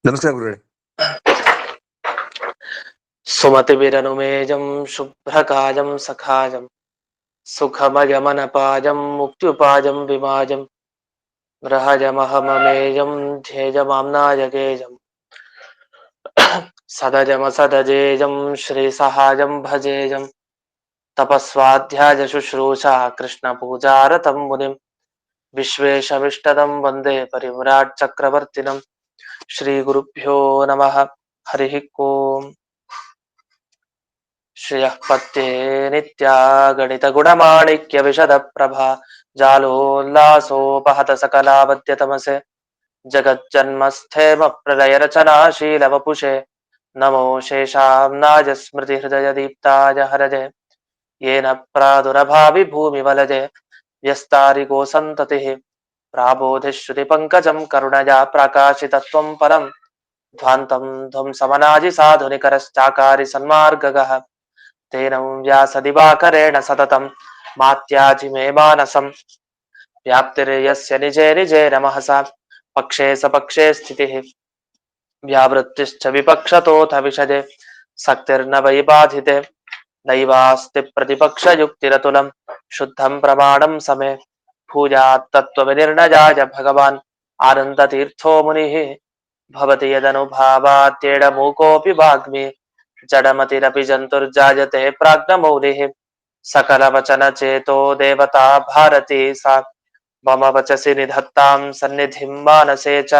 ನಮಸ್ಕಾರ ಗುರುಗಳೇ. ಸುಮತಿಭಿರನುಮೇಜಂ ಶುಭ್ರಕಾಜಂ ಸಖಾಜಂ ಸುಖಮಯಮನಪಾಜಂ ಮುಕ್ತ್ಯುಪಾಜಂ ವಿಮಾಜಂ ಗೃಹಜಮಹಮಮೇಜಂ ಧ್ಯೇಜಮಾಮ್ನಾಯಗೇಜಂ ಸದಜಮಸದಜೇಜಂ ಶ್ರೀಸಹಾಜಂ ಭಜೇಜಂ ತಪಸ್ವಾಧ್ಯಾಯ ಶುಶ್ರೂಷಾ ಕೃಷ್ಣ ಪೂಜಾರತಂ ಮುನಿಂ ವಿಶ್ವೇಶಮಿಷ್ಟದಂ ವಂದೇ ಪರಿವ್ರಾಟ್ ಚಕ್ರವರ್ತಿನಂ. ಶ್ರೀ ಗುರುಭ್ಯೋ ನಮಃ. ಹರಿ ಓಂ. ಶ್ರಿಯಃ ಪತ್ಯೇ ನಿತ್ಯ ಗಣಿತ ಗುಣಮಾಣಿಕ್ಯ ವಿಶದ ಪ್ರಭಾ ಜಾಲೋಲ್ಲಾಸೋಪಹತ ಸಕಲಾವದ್ಯ ತಮಸೆ ಜಗಜ್ಜನ್ಮಸ್ಥೇಮ ಪ್ರಳಯ ರಚನಾಶೀಲ ವಪುಷೆ ನಮೋ ಶೇಷಾಂನಾಯ ಸ್ಮೃತಿ ಹೃದಯ ದೀಪ್ತಾಯ ಹರಜೆ ಯೇನ ಪ್ರಾದುರಭಾವಿ ಭೂಮಿ ವಲಜೆ ವ್ಯಸ್ತಾರಿಗೋ ಸಂತತಿ ಪ್ರಾಬೋಧಿ ಶ್ರುತಿ ಪಂಕಜಂ ಕರುಣಯಾ ಪ್ರಕಾಶಿತತ್ವಂ ಪರಂ ಧ್ವಾಂತಂ ಧ್ವಂಸಮನಾಜಿ ಸಾಧುನಿಕರಶ್ಚಾಕಾರಿ ಸನ್ಮಾರ್ಗಗಃ ತೇನ ವ್ಯಾಸದಿವಾಕರೇಣ ಸತತಂ ಮಾತ್ಯಾಜಿ ಮೇ ಮಾನಸಂ ವ್ಯಾಪ್ತಿರ್ಯಸ್ಯ ನಿಜೇ ನಿಜೇ ನಮಃ ಪಕ್ಷೇ ಸಪಕ್ಷೇ ಸ್ಥಿತಿಃ ವ್ಯಾವೃತ್ತಿಶ್ಚ ವಿಪಕ್ಷತೋಥ ವಿಷಜೆ ಸಕ್ತಿರ್ನ ವೈ ಬಾಧಿತೆ ನೈವಾಸ್ತಿ ಪ್ರತಿಪಕ್ಷಯುಕ್ತಿರತುಲಂ ಶುದ್ಧಂ ಪ್ರಮಾಣಂ ಸಮೇ ಭೂಯಾತ್ ತತ್ವವಿನಿರ್ಣಯಾಯ ಭಗವಾನ್ ಆನಂದತೀರ್ಥೋ ಮುನಿಃ ಭವತಿ ಯದನುಭಾವಾತ್ಯೇಡಮೂಕೋऽಪಿ ವಾಗ್ಮಿ ಜಡಮತಿರಪಿ ಜಂತುರ್ಜಾಯತೆ ಪ್ರಾಜ್ಞಮೌಲಿಃ ಸಕಲವಚನಚೇತೋ ದೇವತಾ ಭಾರತೀ ಸಾ ಮಮ ವಚಸಿ ನಿಧತ್ತಾಂ ಸನ್ನಿಧಿಂ ಮಾನಸೇ ಚ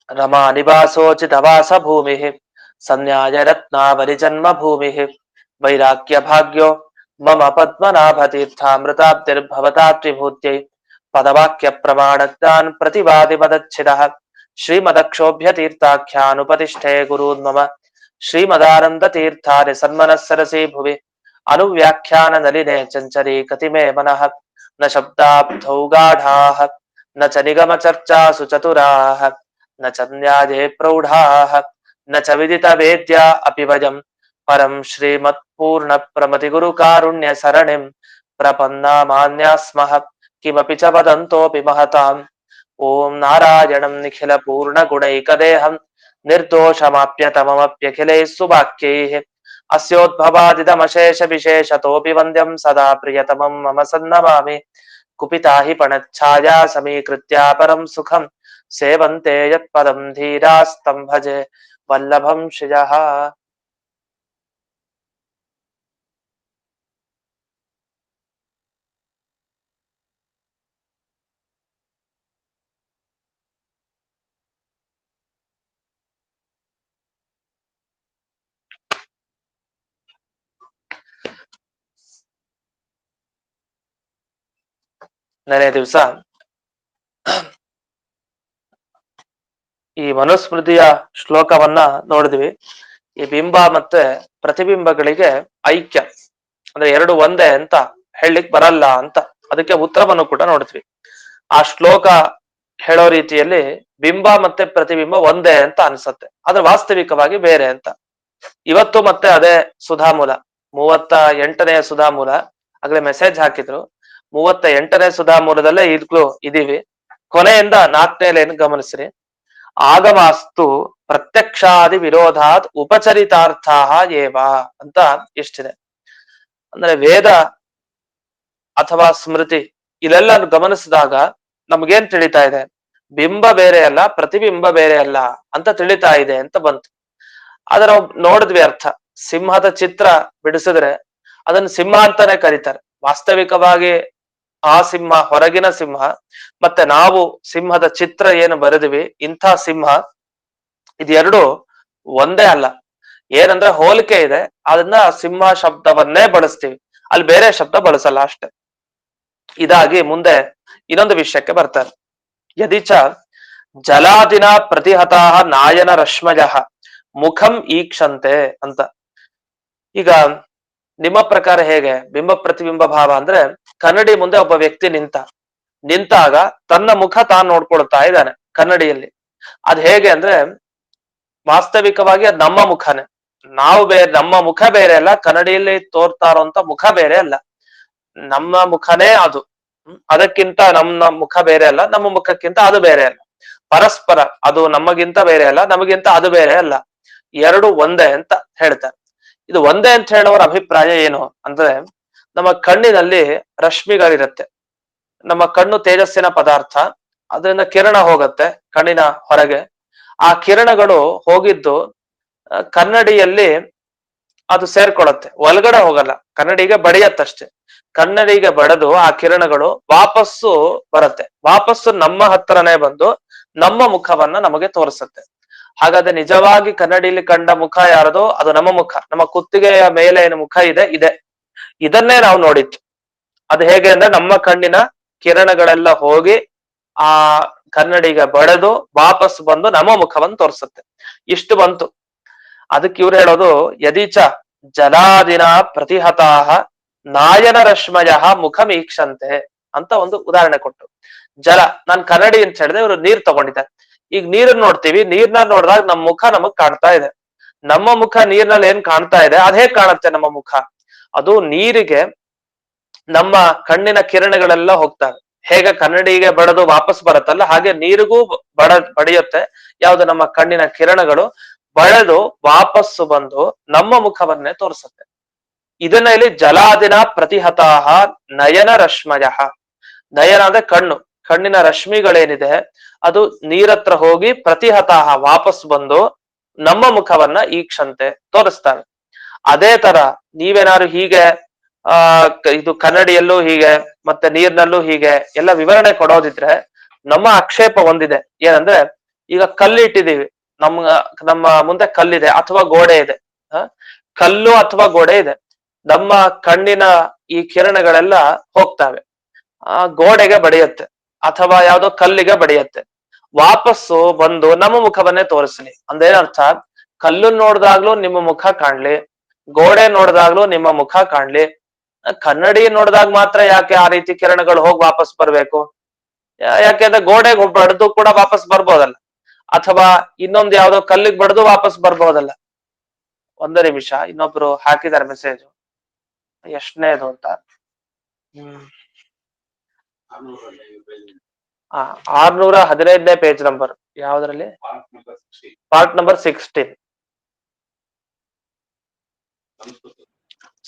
रमा निवासोचितवास भूमिः संन्याय रत्नावली जन्म भूमिः वैराग्य भाग्यो मम पद्मनाभतीर्थामृताब्धिर्भवतात्विभूत्यै पदवाक्य प्रमाणज्ञान प्रतिवादि मदच्छिदः श्रीमदक्षोभ्य तीर्थाख्यानुपतिष्ठे गुरून्मम श्रीमदानन्दतीर्थार्य सन्मनस्सरसि भुवि अनुव्याख्यान नलिने चञ्चरी कतिमे मनः न शब्दाब्धौ गाढाः न च निगम चर्चासु चतुराः न च न्याये प्रौढाः न च विदित वेद्या अपि वयं परं श्रीमत्पूर्ण प्रमति गुरुकारुण्य सरणिं प्रपन्नामान्या स्मः किमपि च वदन्तोऽपि महताम् ओम नारायणं निखिल पूर्ण गुणैकदेहं निर्दोषमाप्यतममप्यखिलैः सुवाक्यैः अस्योद्भवादिदमशेष विशेषतोऽपि वन्द्यं सदा प्रियतमं मम सन्नमामि कुपिता हि पणच्छाया समीकृत्या परं सुखं सेवन्ते यत्पदं धीरास्तं भजे वल्लभं श्रियः. ನೆನೆ ದಿವಸ ಈ ಮನುಸ್ಮೃತಿಯ ಶ್ಲೋಕವನ್ನ ನೋಡಿದ್ವಿ. ಈ ಬಿಂಬ ಮತ್ತೆ ಪ್ರತಿಬಿಂಬಗಳಿಗೆ ಐಕ್ಯ ಅಂದ್ರೆ ಎರಡು ಒಂದೇ ಅಂತ ಹೇಳಲಿಕ್ ಬರಲ್ಲ ಅಂತ, ಅದಕ್ಕೆ ಉತ್ತರವನ್ನು ಕೂಡ ನೋಡಿದ್ವಿ. ಆ ಶ್ಲೋಕ ಹೇಳೋ ರೀತಿಯಲ್ಲಿ ಬಿಂಬ ಮತ್ತೆ ಪ್ರತಿಬಿಂಬ ಒಂದೇ ಅಂತ ಅನ್ಸತ್ತೆ, ಆದ್ರೆ ವಾಸ್ತವಿಕವಾಗಿ ಬೇರೆ ಅಂತ. ಇವತ್ತು ಮತ್ತೆ ಅದೇ ಸುಧಾಮೂಲ 38ನೇ ಸುಧಾಮೂಲ ಆಗ್ಲೇ ಮೆಸೇಜ್ ಹಾಕಿದ್ರು. 38ನೇ ಸುಧಾಮೂಲದಲ್ಲೇ ಈಗ್ಲೂ ಇದೀವಿ. ಕೊನೆಯಿಂದ 4ನೇ ಲೈನ್ ಗಮನಿಸ್ರಿ. ಆಗಮಾಸ್ತು ಪ್ರತ್ಯಕ್ಷಾದಿ ವಿರೋಧಾತ್ ಉಪಚರಿತಾರ್ಥ ಏವ ಅಂತ ಇಷ್ಟಿದೆ. ಅಂದ್ರೆ ವೇದ ಅಥವಾ ಸ್ಮೃತಿ ಇಲ್ಲೆಲ್ಲ ಗಮನಿಸಿದಾಗ ನಮ್ಗೇನ್ ತಿಳಿತಾ ಇದೆ? ಬಿಂಬ ಬೇರೆ ಅಲ್ಲ, ಪ್ರತಿಬಿಂಬ ಬೇರೆ ಅಲ್ಲ ಅಂತ ತಿಳಿತಾ ಇದೆ ಅಂತ ಬಂತು. ಆದ್ರೆ ನಾವು ನೋಡಿದ್ವಿ ಅರ್ಥ. ಸಿಂಹದ ಚಿತ್ರ ಬಿಡಿಸಿದ್ರೆ ಅದನ್ನ ಸಿಂಹ ಅಂತಾನೆ ಕರೀತಾರೆ. ವಾಸ್ತವಿಕವಾಗಿ ಆ ಸಿಂಹ ಹೊರಗಿನ ಸಿಂಹ, ಮತ್ತೆ ನಾವು ಸಿಂಹದ ಚಿತ್ರ ಏನು ಬರೆದ್ವಿ ಇಂಥ ಸಿಂಹ, ಇದೆರಡು ಒಂದೇ ಅಲ್ಲ. ಏನಂದ್ರೆ ಹೋಲಿಕೆ ಇದೆ, ಅದನ್ನ ಸಿಂಹ ಶಬ್ದವನ್ನೇ ಬಳಸ್ತೀವಿ, ಅಲ್ಲಿ ಬೇರೆ ಶಬ್ದ ಬಳಸಲ್ಲ ಅಷ್ಟೆ. ಇದಾಗಿ ಮುಂದೆ ಇನ್ನೊಂದು ವಿಷಯಕ್ಕೆ ಬರ್ತಾರೆ. ಯದಿಚ ಜಲಾದಿನ ಪ್ರತಿಹತಾಹ ನಾಯನ ರಶ್ಮಯ ಮುಖಂ ಈಕ್ಷಂತೆ ಅಂತ. ಈಗ ನಿಮ್ಮ ಪ್ರಕಾರ ಹೇಗೆ ಬಿಂಬ ಪ್ರತಿಬಿಂಬ ಭಾವ ಅಂದ್ರೆ, ಕನ್ನಡಿ ಮುಂದೆ ಒಬ್ಬ ವ್ಯಕ್ತಿ ನಿಂತಾಗ ತನ್ನ ಮುಖ ತಾನು ನೋಡ್ಕೊಳ್ತಾ ಇದ್ದಾನೆ ಕನ್ನಡಿಯಲ್ಲಿ. ಅದ್ ಹೇಗೆ ಅಂದ್ರೆ ವಾಸ್ತವಿಕವಾಗಿ ಅದ್ ನಮ್ಮ ಮುಖನೇ. ನಾವು ಬೇರೆ, ನಮ್ಮ ಮುಖ ಬೇರೆ ಅಲ್ಲ, ಕನ್ನಡಿಯಲ್ಲಿ ತೋರ್ತಾ ಇರೋಂತ ಮುಖ ಬೇರೆ ಅಲ್ಲ, ನಮ್ಮ ಮುಖನೇ ಅದು. ಅದಕ್ಕಿಂತ ನಮ್ಮ ಮುಖ ಬೇರೆ ಅಲ್ಲ, ನಮ್ಮ ಮುಖಕ್ಕಿಂತ ಅದು ಬೇರೆ ಅಲ್ಲ. ಪರಸ್ಪರ, ಅದು ನಮಗಿಂತ ಬೇರೆ ಅಲ್ಲ, ನಮಗಿಂತ ಅದು ಬೇರೆ ಅಲ್ಲ, ಎರಡು ಒಂದೇ ಅಂತ ಹೇಳ್ತಾರೆ. ಇದು ಒಂದೇ ಅಂತ ಹೇಳೋರ ಅಭಿಪ್ರಾಯ ಏನು ಅಂದ್ರೆ, ನಮ್ಮ ಕಣ್ಣಿನಲ್ಲಿ ರಶ್ಮಿಗಳಿರುತ್ತೆ. ನಮ್ಮ ಕಣ್ಣು ತೇಜಸ್ಸಿನ ಪದಾರ್ಥ, ಅದರಿಂದ ಕಿರಣ ಹೋಗುತ್ತೆ ಕಣ್ಣಿನ ಹೊರಗೆ. ಆ ಕಿರಣಗಳು ಹೋಗಿದ್ದು ಕನ್ನಡಿಯಲ್ಲಿ ಅದು ಸೇರ್ಕೊಳ್ಳುತ್ತೆ, ಒಳಗಡೆ ಹೋಗಲ್ಲ, ಕನ್ನಡಿಗೆ ಬಡಿಯತ್ತಷ್ಟೇ. ಕನ್ನಡಿಗೆ ಬಡದು ಆ ಕಿರಣಗಳು ವಾಪಸ್ಸು ಬರುತ್ತೆ, ವಾಪಸ್ಸು ನಮ್ಮ ಹತ್ರನೇ ಬಂದು ನಮ್ಮ ಮುಖವನ್ನ ನಮಗೆ ತೋರಿಸುತ್ತೆ. ಹಾಗಾದ್ರೆ ನಿಜವಾಗಿ ಕನ್ನಡಿಯಲ್ಲಿ ಕಂಡ ಮುಖ ಯಾರದು? ಅದು ನಮ್ಮ ಮುಖ. ನಮ್ಮ ಕುತ್ತಿಗೆಯ ಮೇಲೆ ಏನು ಮುಖ ಇದೆ ಇದೆ, ಇದನ್ನೇ ನಾವು ನೋಡಿದ್ದು. ಅದು ಹೇಗೆ ಅಂದ್ರೆ, ನಮ್ಮ ಕಣ್ಣಿನ ಕಿರಣಗಳೆಲ್ಲ ಹೋಗಿ ಆ ಕನ್ನಡಿಗೆ ಬಡದು ವಾಪಸ್ ಬಂದು ನಮ್ಮ ಮುಖವನ್ನು ತೋರಿಸುತ್ತೆ. ಇಷ್ಟು ಬಂತು. ಅದಕ್ಕೆ ಇವ್ರು ಹೇಳೋದು, ಯದಿಚ ಜಲಾದಿನ ಪ್ರತಿಹತಾಹ ನಾಯನ ರಶ್ಮಯ ಮುಖಮೀಕ್ಷಂತೆ ಅಂತ ಒಂದು ಉದಾಹರಣೆ ಕೊಟ್ಟು. ಜಲ, ನಾನ್ ಕನ್ನಡಿ ಅಂತ ಹೇಳಿದ್ರೆ ಇವರು ನೀರ್ ತಗೊಂಡಿದ್ದಾರೆ. ಈಗ ನೀರನ್ನ ನೋಡ್ತೀವಿ, ನೀರ್ನ ನೋಡಿದಾಗ ನಮ್ಮ ಮುಖ ನಮಗ್ ಕಾಣ್ತಾ ಇದೆ. ನಮ್ಮ ಮುಖ ನೀರ್ನಲ್ಲಿ ಏನ್ ಕಾಣ್ತಾ ಇದೆ, ಅದೇ ಕಾಣುತ್ತೆ ನಮ್ಮ ಮುಖ. ಅದು ನೀರಿಗೆ ನಮ್ಮ ಕಣ್ಣಿನ ಕಿರಣಗಳೆಲ್ಲ ಹೋಗ್ತವೆ. ಹೇಗೆ ಕನ್ನಡಿಗೆ ಬಡದು ವಾಪಸ್ ಬರುತ್ತಲ್ಲ, ಹಾಗೆ ನೀರಿಗೂ ಬಡಿಯುತ್ತೆ ಯಾವುದು? ನಮ್ಮ ಕಣ್ಣಿನ ಕಿರಣಗಳು ಬಳೆದು ವಾಪಸ್ಸು ಬಂದು ನಮ್ಮ ಮುಖವನ್ನೇ ತೋರಿಸುತ್ತೆ. ಇದನ್ನ ಇಲ್ಲಿ ಜಲಾದಿನ ಪ್ರತಿಹತಾಹ ನಯನ ರಶ್ಮಯ. ನಯನ ಅಂದ್ರೆ ಕಣ್ಣು, ಕಣ್ಣಿನ ರಶ್ಮಿಗಳೇನಿದೆ ಅದು ನೀರತ್ರ ಹೋಗಿ ಪ್ರತಿಹತಾಹ ವಾಪಸ್ ಬಂದು ನಮ್ಮ ಮುಖವನ್ನ ಈಕ್ಷಂತೆ ತೋರಿಸ್ತಾರೆ. ಅದೇ ತರ ನೀವೇನಾದ್ರು ಹೀಗೆ ಇದು ಕನ್ನಡಿಯಲ್ಲೂ ಹೀಗೆ ಮತ್ತೆ ನೀರ್ನಲ್ಲೂ ಹೀಗೆ ಎಲ್ಲ ವಿವರಣೆ ಕೊಡೋದಿದ್ರೆ, ನಮ್ಮ ಆಕ್ಷೇಪ ಒಂದಿದೆ. ಏನಂದ್ರೆ, ಈಗ ಕಲ್ಲಿಟ್ಟಿದೀವಿ, ನಮ್ಮ ಮುಂದೆ ಕಲ್ಲಿದೆ ಅಥವಾ ಗೋಡೆ ಇದೆ, ಕಲ್ಲು ಅಥವಾ ಗೋಡೆ ಇದೆ, ನಮ್ಮ ಕಣ್ಣಿನ ಈ ಕಿರಣಗಳೆಲ್ಲ ಹೋಗ್ತವೆ, ಆ ಗೋಡೆಗೆ ಬಡಿಯುತ್ತೆ ಅಥವಾ ಯಾವ್ದೋ ಕಲ್ಲಿಗೆ ಬಡಿಯುತ್ತೆ, ವಾಪಸ್ಸು ಬಂದು ನಮ್ಮ ಮುಖವನ್ನೇ ತೋರಿಸ್ಲಿ. ಅಂದೇನರ್ಥ, ಕಲ್ಲು ನೋಡಿದಾಗ್ಲೂ ನಿಮ್ಮ ಮುಖ ಕಾಣ್ಲಿ, ಗೋಡೆ ನೋಡಿದಾಗ್ಲೂ ನಿಮ್ಮ ಮುಖ ಕಾಣ್ಲಿ, ಕನ್ನಡಿ ನೋಡಿದಾಗ ಮಾತ್ರ ಯಾಕೆ ಆ ರೀತಿ ಕಿರಣಗಳು ಹೋಗಿ ವಾಪಸ್ ಬರ್ಬೇಕು? ಯಾಕೆಂದ್ರೆ ಗೋಡೆಗೆ ಬಡ್ದು ಕೂಡ ವಾಪಸ್ ಬರ್ಬೋದಲ್ಲ, ಅಥವಾ ಇನ್ನೊಂದು ಯಾವ್ದೋ ಕಲ್ಲಿಗೆ ಬಡ್ದು ವಾಪಸ್ ಬರ್ಬೋದಲ್ಲ. ಒಂದು ನಿಮಿಷ, ಇನ್ನೊಬ್ರು ಹಾಕಿದ್ದಾರೆ ಮೆಸೇಜ್, ಎಷ್ಟನೇದು ಅಂತ. 615ನೇ ಪೇಜ್ ನಂಬರ್ ಯಾವ್ದ್ರಲ್ಲಿ? ಪಾರ್ಟ್ ನಂಬರ್ 16,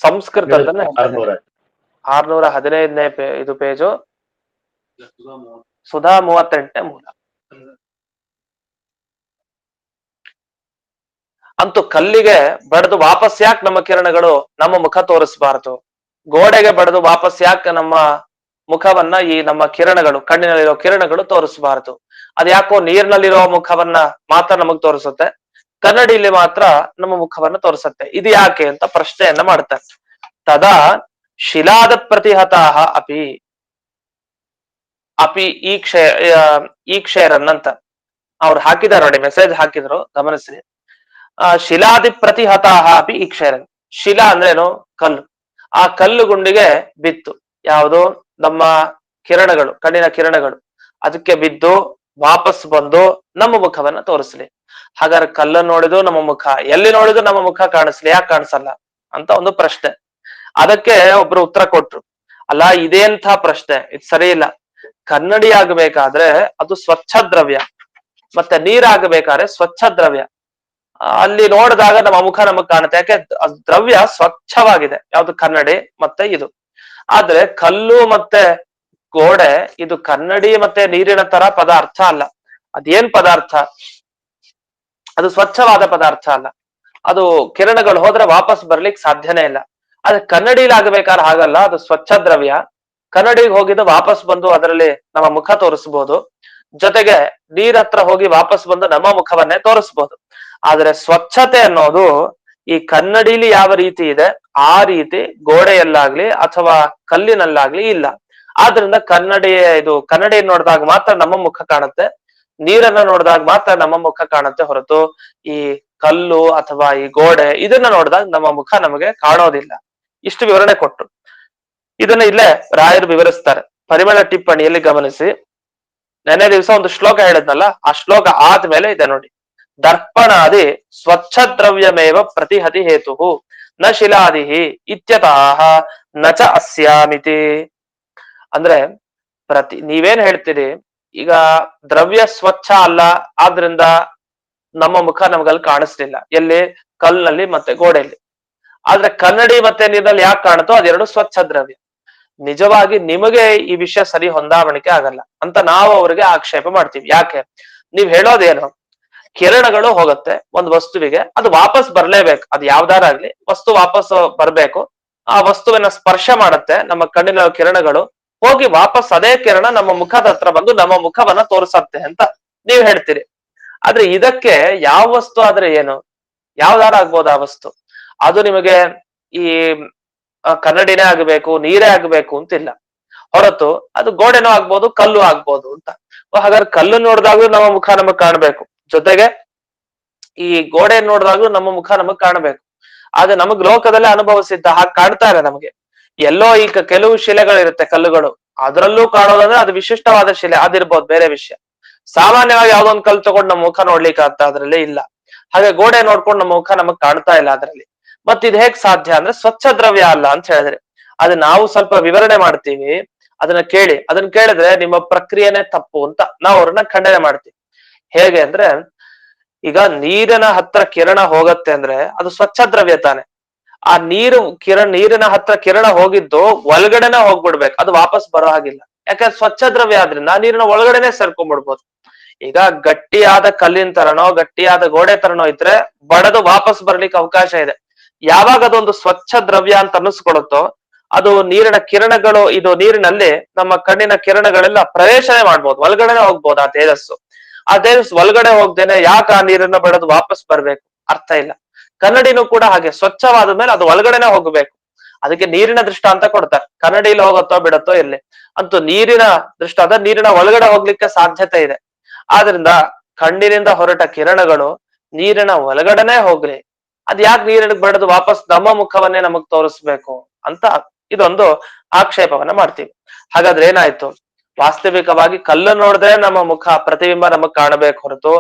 ಸಂಸ್ಕೃತ ಅಂತಾನೆ. 615ನೇ ಇದು ಪೇಜು, ಸುಧಾ 38ನೇ ಮೂಲ. ಅಂತೂ ಕಲ್ಲಿಗೆ ಬಡ್ದು ವಾಪಸ್ ಯಾಕೆ ನಮ್ಮ ಕಿರಣಗಳು ನಮ್ಮ ಮುಖ ತೋರಿಸಬಾರದು? ಗೋಡೆಗೆ ಬಡ್ದು ವಾಪಸ್ ಯಾಕೆ ನಮ್ಮ ಮುಖವನ್ನ ಈ ನಮ್ಮ ಕಿರಣಗಳು, ಕಣ್ಣಿನಲ್ಲಿರೋ ಕಿರಣಗಳು ತೋರಿಸಬಾರದು? ಅದ್ಯಾಕೋ ನೀರಿನಲ್ಲಿರೋ ಮುಖವನ್ನ ಮಾತ್ರ ನಮಗ್ ತೋರಿಸುತ್ತೆ, ಕನ್ನಡಿಯಲ್ಲಿ ಮಾತ್ರ ನಮ್ಮ ಮುಖವನ್ನ ತೋರಿಸುತ್ತೆ. ಇದು ಯಾಕೆ ಅಂತ ಪ್ರಶ್ನೆಯನ್ನ ಮಾಡ್ತಾರೆ. ತದಾ ಶಿಲಾದ ಪ್ರತಿಹತಾಹ ಅಪಿ ಅಪಿ ಈಕ್ಷೇರನ್ನಂತ ಅವ್ರು ಹಾಕಿದಾರೆ ನೋಡಿ, ಮೆಸೇಜ್ ಹಾಕಿದ್ರು, ಗಮನಿಸಿ. ಶಿಲಾದಿ ಪ್ರತಿಹತಾಹ ಅಪಿ ಈಕ್ಷೇರನ್. ಶಿಲಾ ಅಂದ್ರೇನು? ಕಲ್ಲು. ಆ ಕಲ್ಲು ಗುಂಡಿಗೆ ಬಿತ್ತು ಯಾವುದು? ನಮ್ಮ ಕಿರಣಗಳು, ಕಣ್ಣಿನ ಕಿರಣಗಳು ಅದಕ್ಕೆ ಬಿದ್ದು ವಾಪಸ್ ಬಂದು ನಮ್ಮ ಮುಖವನ್ನ ತೋರಿಸ್ಲಿ. ಹಾಗಾದ್ರೆ ಕಲ್ಲನ್ನು ನೋಡಿದ್ರು ನಮ್ಮ ಮುಖ, ಎಲ್ಲಿ ನೋಡಿದ್ರು ನಮ್ಮ ಮುಖ ಕಾಣಿಸ್ಲಿ, ಯಾಕೆ ಕಾಣಿಸಲ್ಲ ಅಂತ ಒಂದು ಪ್ರಶ್ನೆ. ಅದಕ್ಕೆ ಒಬ್ರು ಉತ್ತರ ಕೊಟ್ರು, ಅಲ್ಲ ಇದೇಂಥ ಪ್ರಶ್ನೆ, ಇದು ಸರಿ ಇಲ್ಲ. ಕನ್ನಡಿ ಆಗಬೇಕಾದ್ರೆ ಅದು ಸ್ವಚ್ಛ ದ್ರವ್ಯ, ಮತ್ತೆ ನೀರಾಗಬೇಕಾದ್ರೆ ಸ್ವಚ್ಛ ದ್ರವ್ಯ. ಅಲ್ಲಿ ನೋಡಿದಾಗ ನಮ್ಮ ಮುಖ ನಮಗ್ ಕಾಣುತ್ತೆ, ಯಾಕೆ? ದ್ರವ್ಯ ಸ್ವಚ್ಛವಾಗಿದೆ, ಯಾವ್ದು? ಕನ್ನಡಿ ಮತ್ತೆ ಇದು. ಆದ್ರೆ ಕಲ್ಲು ಮತ್ತೆ ಗೋಡೆ ಇದು ಕನ್ನಡಿ ಮತ್ತೆ ನೀರಿನ ತರ ಪದಾರ್ಥ ಅಲ್ಲ. ಅದೇನ್ ಪದಾರ್ಥ? ಅದು ಸ್ವಚ್ಛವಾದ ಪದಾರ್ಥ ಅಲ್ಲ. ಅದು ಕಿರಣಗಳು ಹೋದ್ರೆ ವಾಪಸ್ ಬರ್ಲಿಕ್ಕೆ ಸಾಧ್ಯನೇ ಇಲ್ಲ. ಆದ್ರೆ ಕನ್ನಡಿಲಿ ಆಗ್ಬೇಕಾದ್ರೆ ಹಾಗಲ್ಲ, ಅದು ಸ್ವಚ್ಛ ದ್ರವ್ಯ. ಕನ್ನಡಿಗೆ ಹೋಗಿದ್ದು ವಾಪಸ್ ಬಂದು ಅದರಲ್ಲಿ ನಮ್ಮ ಮುಖ ತೋರಿಸ್ಬೋದು, ಜೊತೆಗೆ ನೀರ್ ಹತ್ರ ಹೋಗಿ ವಾಪಸ್ ಬಂದು ನಮ್ಮ ಮುಖವನ್ನೇ ತೋರಿಸ್ಬೋದು. ಆದ್ರೆ ಸ್ವಚ್ಛತೆ ಅನ್ನೋದು ಈ ಕನ್ನಡಿಲಿ ಯಾವ ರೀತಿ ಇದೆ ಆ ರೀತಿ ಗೋಡೆಯಲ್ಲಾಗ್ಲಿ ಅಥವಾ ಕಲ್ಲಿನಲ್ಲಾಗ್ಲಿ ಇಲ್ಲ. ಆದ್ರಿಂದ ಕನ್ನಡಿ ನೋಡಿದಾಗ ಮಾತ್ರ ನಮ್ಮ ಮುಖ ಕಾಣುತ್ತೆ, ನೀರನ್ನ ನೋಡಿದಾಗ ಮಾತ್ರ ನಮ್ಮ ಮುಖ ಕಾಣುತ್ತೆ ಹೊರತು ಈ ಕಲ್ಲು ಅಥವಾ ಈ ಗೋಡೆ ಇದನ್ನ ನೋಡಿದಾಗ ನಮ್ಮ ಮುಖ ನಮಗೆ ಕಾಣೋದಿಲ್ಲ. ಇಷ್ಟು ವಿವರಣೆ ಕೊಟ್ಟು ಇದನ್ನ ಇಲ್ಲೇ ರಾಯರು ವಿವರಿಸ್ತಾರೆ ಪರಿಮಳ ಟಿಪ್ಪಣಿಯಲ್ಲಿ. ಗಮನಿಸಿ, ನೆನ್ನೆ ದಿವಸ ಒಂದು ಶ್ಲೋಕ ಹೇಳಿದ್ನಲ್ಲ, ಆ ಶ್ಲೋಕ ಆದ್ಮೇಲೆ ಇದೆ ನೋಡಿ. ದರ್ಪಣಾದಿ ಸ್ವಚ್ಛ ದ್ರವ್ಯಮೇವ ಪ್ರತಿಹತಿ ಹೇತು ನ ಶಿಲಾದಿಹಿ ಇತ್ಯತಃ ನ ಚ ಅಸ್ಯಾಮಿತಿ. ಅಂದ್ರೆ ನೀವೇನ್ ಹೇಳ್ತೀರಿ? ಈಗ ದ್ರವ್ಯ ಸ್ವಚ್ಛ ಅಲ್ಲ, ಆದ್ರಿಂದ ನಮ್ಮ ಮುಖ ನಮ್ಗಲ್ಲಿ ಕಾಣಿಸ್ಲಿಲ್ಲ. ಎಲ್ಲಿ? ಕಲ್ಲಿನಲ್ಲಿ ಮತ್ತೆ ಗೋಡೆಯಲ್ಲಿ. ಆದ್ರೆ ಕನ್ನಡಿ ಮತ್ತೆ ನೀರಲ್ಲಿ ಯಾಕೆ ಕಾಣುತ್ತೋ ಅದೆರಡು ಸ್ವಚ್ಛ ದ್ರವ್ಯ. ನಿಜವಾಗಿ ನಿಮಗೆ ಈ ವಿಷಯ ಸರಿ ಹೊಂದಾವಣಿಕೆ ಆಗಲ್ಲ ಅಂತ ನಾವು ಅವ್ರಿಗೆ ಆಕ್ಷೇಪ ಮಾಡ್ತೀವಿ. ಯಾಕೆ? ನೀವ್ ಹೇಳೋದೇನು? ಕಿರಣಗಳು ಹೋಗುತ್ತೆ ಒಂದು ವಸ್ತುವಿಗೆ, ಅದು ವಾಪಸ್ ಬರ್ಲೇಬೇಕು. ಅದು ಯಾವ್ದಾರಾಗ್ಲಿ ವಸ್ತು ವಾಪಸ್ ಬರ್ಬೇಕು. ಆ ವಸ್ತುವಿನ ಸ್ಪರ್ಶ ಮಾಡುತ್ತೆ ನಮ್ಮ ಕಣ್ಣಿನ ಕಿರಣಗಳು, ಹೋಗಿ ವಾಪಸ್ ಅದೇ ಕಿರಣ ನಮ್ಮ ಮುಖದ ಹತ್ರ ಬಂದು ನಮ್ಮ ಮುಖವನ್ನ ತೋರಿಸತ್ತೆ ಅಂತ ನೀವ್ ಹೇಳ್ತೀರಿ. ಆದ್ರೆ ಇದಕ್ಕೆ ಯಾವ ವಸ್ತು ಆದ್ರೆ ಏನು? ಯಾವ್ದಾರ ಆಗ್ಬೋದು ಆ ವಸ್ತು. ಅದು ನಿಮಗೆ ಈ ಕನ್ನಡಿನೇ ಆಗ್ಬೇಕು, ನೀರೇ ಆಗ್ಬೇಕು ಅಂತಿಲ್ಲ. ಹೊರತು ಅದು ಗೋಡೆನೂ ಆಗ್ಬೋದು, ಕಲ್ಲು ಆಗ್ಬೋದು ಅಂತ. ಹಾಗಾದ್ರೆ ಕಲ್ಲು ನೋಡಿದಾಗ್ಲೂ ನಮ್ಮ ಮುಖ ನಮಗ್ ಕಾಣ್ಬೇಕು, ಜೊತೆಗೆ ಈ ಗೋಡೆ ನೋಡಿದಾಗ್ಲೂ ನಮ್ಮ ಮುಖ ನಮಗ್ ಕಾಣ್ಬೇಕು. ಆದ್ರೆ ನಮಗ್ ಲೋಕದಲ್ಲೇ ಅನುಭವಿಸಿದ್ದ ಹಾಗೆ ಕಾಣ್ತಾ ಇದೆ ನಮಗೆ. ಎಲ್ಲೋ ಈಗ ಕೆಲವು ಶಿಲೆಗಳಿರುತ್ತೆ, ಕಲ್ಲುಗಳು, ಅದರಲ್ಲೂ ಕಾಣೋದಂದ್ರೆ ಅದು ವಿಶಿಷ್ಟವಾದ ಶಿಲೆ, ಅದಿರ್ಬೋದು, ಬೇರೆ ವಿಷಯ. ಸಾಮಾನ್ಯವಾಗಿ ಯಾವ್ದೊಂದ್ ಕಲ್ಲು ತಗೊಂಡು ನಮ್ಮ ಮುಖ ನೋಡ್ಲಿಕ್ಕೆ ಆಗ್ತಾ ಅದ್ರಲ್ಲಿ ಇಲ್ಲ. ಹಾಗೆ ಗೋಡೆ ನೋಡ್ಕೊಂಡು ನಮ್ಮ ಮುಖ ನಮಗ್ ಕಾಣ್ತಾ ಇಲ್ಲ ಅದ್ರಲ್ಲಿ. ಮತ್ ಇದು ಹೇಗ್ ಸಾಧ್ಯ ಅಂದ್ರೆ ಸ್ವಚ್ಛ ದ್ರವ್ಯ ಅಲ್ಲ ಅಂತ ಹೇಳಿದ್ರೆ, ಅದು ನಾವು ಸ್ವಲ್ಪ ವಿವರಣೆ ಮಾಡ್ತೀವಿ. ಅದನ್ನ ಕೇಳಿ, ಅದನ್ನ ಕೇಳಿದ್ರೆ ನಿಮ್ಮ ಪ್ರಕ್ರಿಯೆನೇ ತಪ್ಪು ಅಂತ ನಾವು ಅವ್ರನ್ನ ಖಂಡನೆ ಮಾಡ್ತೀವಿ. ಹೇಗೆ ಅಂದ್ರೆ, ಈಗ ನೀರಿನ ಹತ್ರ ಕಿರಣ ಹೋಗತ್ತೆ ಅಂದ್ರೆ ಅದು ಸ್ವಚ್ಛ ದ್ರವ್ಯ ತಾನೆ. ಆ ನೀರಿನ ಹತ್ರ ಕಿರಣ ಹೋಗಿದ್ದು ಒಳಗಡೆನೆ ಹೋಗ್ಬಿಡ್ಬೇಕು, ಅದು ವಾಪಸ್ ಬರೋ ಹಾಗಿಲ್ಲ. ಯಾಕಂದ್ರೆ ಸ್ವಚ್ಛ ದ್ರವ್ಯ ಆದ್ರಿಂದ ನೀರಿನ ಒಳಗಡೆನೆ ಸೇರ್ಕೊಂಡ್ಬಿಡ್ಬೋದು. ಈಗ ಗಟ್ಟಿಯಾದ ಕಲ್ಲಿನ ತರನೋ ಗಟ್ಟಿಯಾದ ಗೋಡೆ ತರನೋ ಇದ್ರೆ ಬಡದು ವಾಪಸ್ ಬರ್ಲಿಕ್ಕೆ ಅವಕಾಶ ಇದೆ. ಯಾವಾಗ ಅದೊಂದು ಸ್ವಚ್ಛ ದ್ರವ್ಯ ಅಂತ ಅನ್ನಿಸ್ಕೊಡುತ್ತೋ, ಅದು ನೀರಿನ ಕಿರಣಗಳು, ಇದು ನೀರಿನಲ್ಲಿ ನಮ್ಮ ಕಣ್ಣಿನ ಕಿರಣಗಳೆಲ್ಲ ಪ್ರವೇಶನೇ ಮಾಡ್ಬೋದು, ಒಳಗಡೆನೆ ಹೋಗ್ಬೋದು ಆ ತೇಜಸ್ಸು. ಆ ತೇಜಸ್ಸು ಒಳಗಡೆ ಹೋಗ್ದೇನೆ ಯಾಕೆ ಆ ನೀರನ್ನ ಬಡದು ವಾಪಸ್ ಬರ್ಬೇಕು? ಅರ್ಥ ಇಲ್ಲ. ಕನ್ನಡಿನೂ ಕೂಡ ಹಾಗೆ, ಸ್ವಚ್ಛವಾದ ಮೇಲೆ ಅದು ಒಳಗಡೆನೆ ಹೋಗ್ಬೇಕು. ಅದಕ್ಕೆ ನೀರಿನ ದೃಷ್ಟಾಂತ ಕೊಡ್ತಾರೆ. ಕನ್ನಡಿಲಿ ಹೋಗುತ್ತೋ ಬಿಡುತ್ತೋ ಇಲ್ಲಿ, ಅಂತೂ ನೀರಿನ ದೃಷ್ಟಾಂತ ನೀರಿನ ಒಳಗಡೆ ಹೋಗ್ಲಿಕ್ಕೆ ಸಾಧ್ಯತೆ ಇದೆ. ಆದ್ರಿಂದ ಕಣ್ಣಿನಿಂದ ಹೊರಟ ಕಿರಣಗಳು ನೀರಿನ ಒಳಗಡೆನೆ ಹೋಗ್ಲಿ, ಅದ್ ಯಾಕೆ ನೀರಿನ ಬಡದು ವಾಪಸ್ ನಮ್ಮ ಮುಖವನ್ನೇ ನಮಗ್ ತೋರಿಸ್ಬೇಕು ಅಂತ ಇದೊಂದು ಆಕ್ಷೇಪವನ್ನ ಮಾಡ್ತೀವಿ. ಹಾಗಾದ್ರೆ ಏನಾಯ್ತು? ವಾಸ್ತವಿಕವಾಗಿ ಕಲ್ಲು ನೋಡಿದ್ರೆ ನಮ್ಮ ಮುಖ ಪ್ರತಿಬಿಂಬ ನಮಗ್ ಕಾಣಬೇಕು ಹೊರತು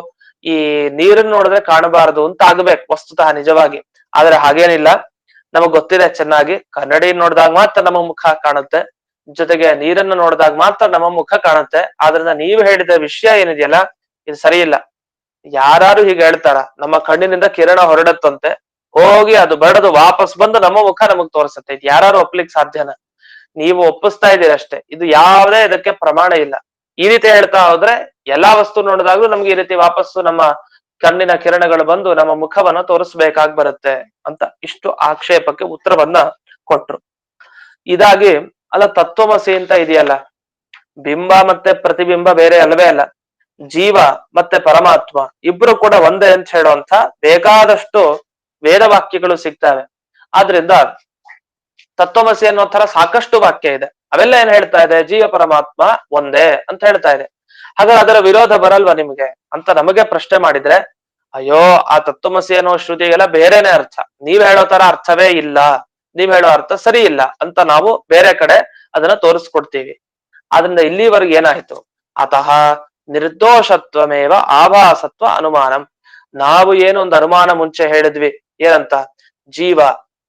ಈ ನೀರನ್ನು ನೋಡಿದ್ರೆ ಕಾಣಬಾರದು ಅಂತ ಆಗ್ಬೇಕು ವಸ್ತುತಃ ನಿಜವಾಗಿ. ಆದ್ರೆ ಹಾಗೇನಿಲ್ಲ. ನಮಗ್ ಗೊತ್ತಿದೆ ಚೆನ್ನಾಗಿ, ಕನ್ನಡಿ ನೋಡಿದಾಗ ಮಾತ್ರ ನಮ್ಮ ಮುಖ ಕಾಣುತ್ತೆ, ಜೊತೆಗೆ ನೀರನ್ನು ನೋಡಿದಾಗ ಮಾತ್ರ ನಮ್ಮ ಮುಖ ಕಾಣುತ್ತೆ. ಆದ್ರಿಂದ ನೀವು ಹೇಳಿದ ವಿಷಯ ಏನಿದೆಯಲ್ಲ, ಇದು ಸರಿ ಇಲ್ಲ. ಯಾರು ಹೀಗೆ ಹೇಳ್ತಾರ? ನಮ್ಮ ಕಣ್ಣಿನಿಂದ ಕಿರಣ ಹೊರಡತ್ತಂತೆ, ಹೋಗಿ ಅದು ಬಡದು ವಾಪಸ್ ಬಂದು ನಮ್ಮ ಮುಖ ನಮಗ್ ತೋರಿಸತ್ತೆ. ಇದು ಯಾರು ಒಪ್ಲಿಕ್ ಸಾಧ್ಯನ? ನೀವು ಒಪ್ಪಿಸ್ತಾ ಇದ್ದೀರಷ್ಟೇ, ಇದು ಯಾವುದೇ ಇದಕ್ಕೆ ಪ್ರಮಾಣ ಇಲ್ಲ. ಈ ರೀತಿ ಹೇಳ್ತಾ ಹೋದ್ರೆ ಎಲ್ಲಾ ವಸ್ತು ನೋಡಿದಾಗ್ಲೂ ನಮ್ಗೆ ಈ ರೀತಿ ವಾಪಸ್ಸು ನಮ್ಮ ಕಣ್ಣಿನ ಕಿರಣಗಳು ಬಂದು ನಮ್ಮ ಮುಖವನ್ನ ತೋರಿಸ್ಬೇಕಾಗ್ ಬರುತ್ತೆ ಅಂತ ಇಷ್ಟು ಆಕ್ಷೇಪಕ್ಕೆ ಉತ್ತರವನ್ನ ಕೊಟ್ರು. ಇದಾಗಿ, ಅಲ್ಲ ತತ್ವಮಸಿ ಅಂತ ಇದೆಯಲ್ಲ, ಬಿಂಬ ಮತ್ತೆ ಪ್ರತಿಬಿಂಬ ಬೇರೆ ಅಲ್ಲವೇ ಅಲ್ಲ. ಜೀವ ಮತ್ತೆ ಪರಮಾತ್ಮ ಇಬ್ರು ಕೂಡ ಒಂದೇ ಅಂತ ಹೇಳುವಂತ ಬೇಕಾದಷ್ಟು ವೇದವಾಕ್ಯಗಳು ಸಿಗ್ತವೆ. ಆದ್ರಿಂದ ತತ್ವಮಸಿ ಅನ್ನೋ ತರ ಸಾಕಷ್ಟು ವಾಕ್ಯ ಇದೆ. ಅವೆಲ್ಲ ಏನ್ ಹೇಳ್ತಾ ಇದೆ? ಜೀವ ಪರಮಾತ್ಮ ಒಂದೇ ಅಂತ ಹೇಳ್ತಾ ಇದೆ. ಹಾಗಾದ್ರೆ ಅದರ ವಿರೋಧ ಬರಲ್ವಾ ನಿಮ್ಗೆ ಅಂತ ನಮಗೆ ಪ್ರಶ್ನೆ ಮಾಡಿದ್ರೆ, ಅಯ್ಯೋ, ಆ ತತ್ವಮಸಿ ಅನ್ನೋ ಶ್ರುತಿಗೆಲ್ಲ ಬೇರೆನೆ ಅರ್ಥ, ನೀವ್ ಹೇಳೋ ತರ ಅರ್ಥವೇ ಇಲ್ಲ, ನೀವ್ ಹೇಳೋ ಅರ್ಥ ಸರಿ ಇಲ್ಲ ಅಂತ ನಾವು ಬೇರೆ ಕಡೆ ಅದನ್ನ ತೋರಿಸ್ಕೊಡ್ತೀವಿ. ಆದ್ರಿಂದ ಇಲ್ಲಿವರೆಗೆ ಏನಾಯ್ತು? ಅತಃ ನಿರ್ದೋಷತ್ವಮೇವ ಆಭಾಸತ್ವ ಅನುಮಾನಂ. ನಾವು ಏನೊಂದು ಅನುಮಾನ ಮುಂಚೆ ಹೇಳಿದ್ವಿ, ಏನಂತ? ಜೀವ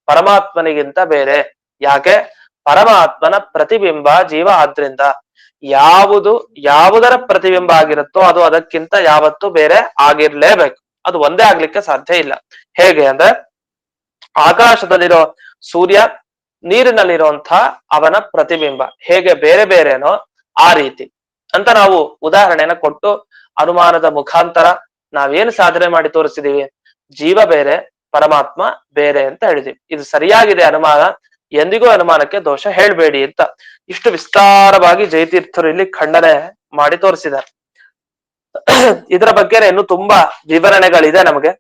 ಪರಮಾತ್ಮನಿಗಿಂತ ಬೇರೆ. ಯಾಕೆ? ಪರಮಾತ್ಮನ ಪ್ರತಿಬಿಂಬ ಜೀವ, ಆದ್ರಿಂದ ಯಾವುದರ ಪ್ರತಿಬಿಂಬ ಆಗಿರುತ್ತೋ ಅದು ಅದಕ್ಕಿಂತ ಯಾವತ್ತೂ ಬೇರೆ ಆಗಿರ್ಲೇಬೇಕು. ಅದು ಒಂದೇ ಆಗ್ಲಿಕ್ಕೆ ಸಾಧ್ಯ ಇಲ್ಲ. ಹೇಗೆ ಅಂದ್ರೆ, ಆಕಾಶದಲ್ಲಿರೋ ಸೂರ್ಯ, ನೀರಿನಲ್ಲಿರುವಂತಹ ಅವನ ಪ್ರತಿಬಿಂಬ ಹೇಗೆ ಬೇರೆ ಬೇರೆನೋ ಆ ರೀತಿ ಅಂತ ನಾವು ಉದಾಹರಣೆನ ಕೊಟ್ಟು ಅನುಮಾನದ ಮುಖಾಂತರ ನಾವೇನು ಸಾಧನೆ ಮಾಡಿ ತೋರಿಸಿದೀವಿ? ಜೀವ ಬೇರೆ, ಪರಮಾತ್ಮ ಬೇರೆ ಅಂತ ಹೇಳಿದೀವಿ. ಇದು ಸರಿಯಾಗಿದೆ ಅನುಮಾನ, ಎಂದಿಗೂ ಅನುಮಾನಕ್ಕೆ ದೋಷ ಹೇಳ್ಬೇಡಿ ಅಂತ ಇಷ್ಟು ವಿಸ್ತಾರವಾಗಿ ಜಯತೀರ್ಥರು ಇಲ್ಲಿ ಖಂಡನೆ ಮಾಡಿ ತೋರಿಸಿದ್ದಾರೆ. ಇದರ ಬಗ್ಗೆ ಇನ್ನು ತುಂಬಾ ವಿವರಣೆಗಳಿದೆ ನಮಗೆ.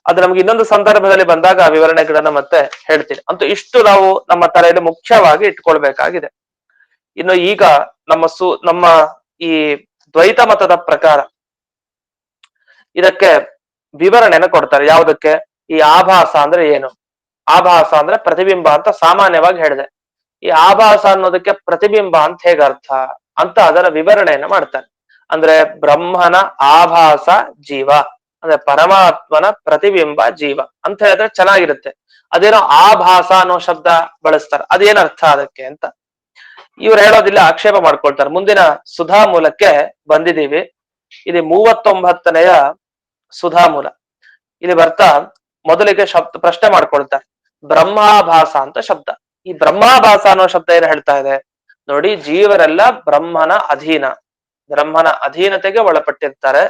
ಅದು ನಮ್ಗೆ ಇನ್ನೊಂದು ಸಂದರ್ಭದಲ್ಲಿ ಬಂದಾಗ ಆ ವಿವರಣೆಗಳನ್ನ ಮತ್ತೆ ಹೇಳ್ತೀನಿ. ಅಂತೂ ಇಷ್ಟು ನಾವು ನಮ್ಮ ತಲೆಯಲ್ಲಿ ಮುಖ್ಯವಾಗಿ ಇಟ್ಕೊಳ್ಬೇಕಾಗಿದೆ. ಇನ್ನು ಈಗ ನಮ್ಮ ಈ ದ್ವೈತ ಮತದ ಪ್ರಕಾರ ಇದಕ್ಕೆ ವಿವರಣೆನ ಕೊಡ್ತಾರೆ. ಯಾವುದಕ್ಕೆ? ಈ ಆಭಾಸ ಅಂದ್ರೆ ಏನು? ಆಭಾಸ ಅಂದ್ರೆ ಪ್ರತಿಬಿಂಬ ಅಂತ ಸಾಮಾನ್ಯವಾಗಿ ಹೇಳಿದೆ. ಈ ಆಭಾಸ ಅನ್ನೋದಕ್ಕೆ ಪ್ರತಿಬಿಂಬ ಅಂತ ಹೇಗ ಅರ್ಥ ಅಂತ ಅದರ ವಿವರಣೆಯನ್ನ ಮಾಡ್ತಾರೆ. ಅಂದ್ರೆ ಬ್ರಹ್ಮನ ಆಭಾಸ ಜೀವ, ಅಂದ್ರೆ ಪರಮಾತ್ಮನ ಪ್ರತಿಬಿಂಬ ಜೀವ ಅಂತ ಹೇಳಿದ್ರೆ ಚೆನ್ನಾಗಿರುತ್ತೆ. ಅದೇನೋ ಆಭಾಸ ಅನ್ನೋ ಶಬ್ದ ಬಳಸ್ತಾರೆ, ಅದೇನ್ ಅರ್ಥ ಅದಕ್ಕೆ ಅಂತ. ಇವ್ರು ಹೇಳೋದಿಲ್ಲ, ಆಕ್ಷೇಪ ಮಾಡ್ಕೊಳ್ತಾರೆ. ಮುಂದಿನ ಸುಧಾ ಮೂಲಕ್ಕೆ ಬಂದಿದ್ದೀವಿ. ಇದು 39ನೆಯ ಸುಧಾ ಮೂಲ. ಇಲ್ಲಿ ಬರ್ತಾ ಮೊದಲಿಗೆ ಶಬ್ದ ಪ್ರಶ್ನೆ ಮಾಡ್ಕೊಳ್ತಾರೆ. ಬ್ರಹ್ಮಾಭಾಸ ಅಂತ ಶಬ್ದ. ಈ ಬ್ರಹ್ಮಾಭಾಸ ಅನ್ನೋ ಶಬ್ದ ಏನ್ ಹೇಳ್ತಾ ಇದೆ ನೋಡಿ, ಜೀವರೆಲ್ಲ ಬ್ರಹ್ಮನ ಅಧೀನ, ಬ್ರಹ್ಮನ ಅಧೀನತೆಗೆ ಒಳಪಟ್ಟಿರ್ತಾರೆ,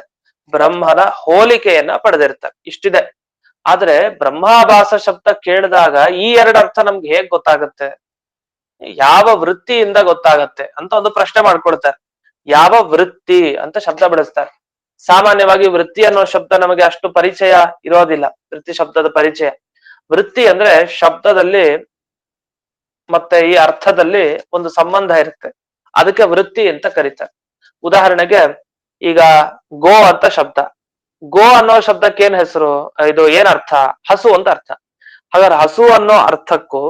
ಬ್ರಹ್ಮನ ಹೋಲಿಕೆಯನ್ನ ಪಡೆದಿರ್ತಾರೆ, ಇಷ್ಟಿದೆ. ಆದ್ರೆ ಬ್ರಹ್ಮಾಭಾಸ ಶಬ್ದ ಕೇಳಿದಾಗ ಈ ಎರಡು ಅರ್ಥ ನಮ್ಗೆ ಹೇಗ್ ಗೊತ್ತಾಗುತ್ತೆ, ಯಾವ ವೃತ್ತಿಯಿಂದ ಗೊತ್ತಾಗತ್ತೆ ಅಂತ ಒಂದು ಪ್ರಶ್ನೆ ಮಾಡ್ಕೊಳ್ತಾರೆ. ಯಾವ ವೃತ್ತಿ ಅಂತ ಶಬ್ದ ಬಳಸ್ತಾರೆ. ಸಾಮಾನ್ಯವಾಗಿ ವೃತ್ತಿ ಅನ್ನೋ ಶಬ್ದ ನಮಗೆ ಅಷ್ಟು ಪರಿಚಯ ಇರೋದಿಲ್ಲ, ವೃತ್ತಿ ಶಬ್ದದ ಪರಿಚಯ. ವೃತ್ತಿ ಅಂದ್ರೆ ಶಬ್ದದಲ್ಲಿ ಮತ್ತೆ ಈ ಅರ್ಥದಲ್ಲಿ ಒಂದು ಸಂಬಂಧ ಇರುತ್ತೆ, ಅದಕ್ಕೆ ವೃತ್ತಿ ಅಂತ ಕರೀತಾರೆ. ಉದಾಹರಣೆಗೆ ಈಗ ಗೋ ಅಂತ ಶಬ್ದ, ಗೋ ಅನ್ನೋ ಶಬ್ದಕ್ಕೆ ಏನ್ ಹೆಸರು, ಇದು ಏನ್ ಅರ್ಥ, ಹಸು ಅಂತ ಅರ್ಥ. ಹಾಗಾದ್ರೆ ಹಸು ಅನ್ನೋ ಅರ್ಥಕ್ಕೂ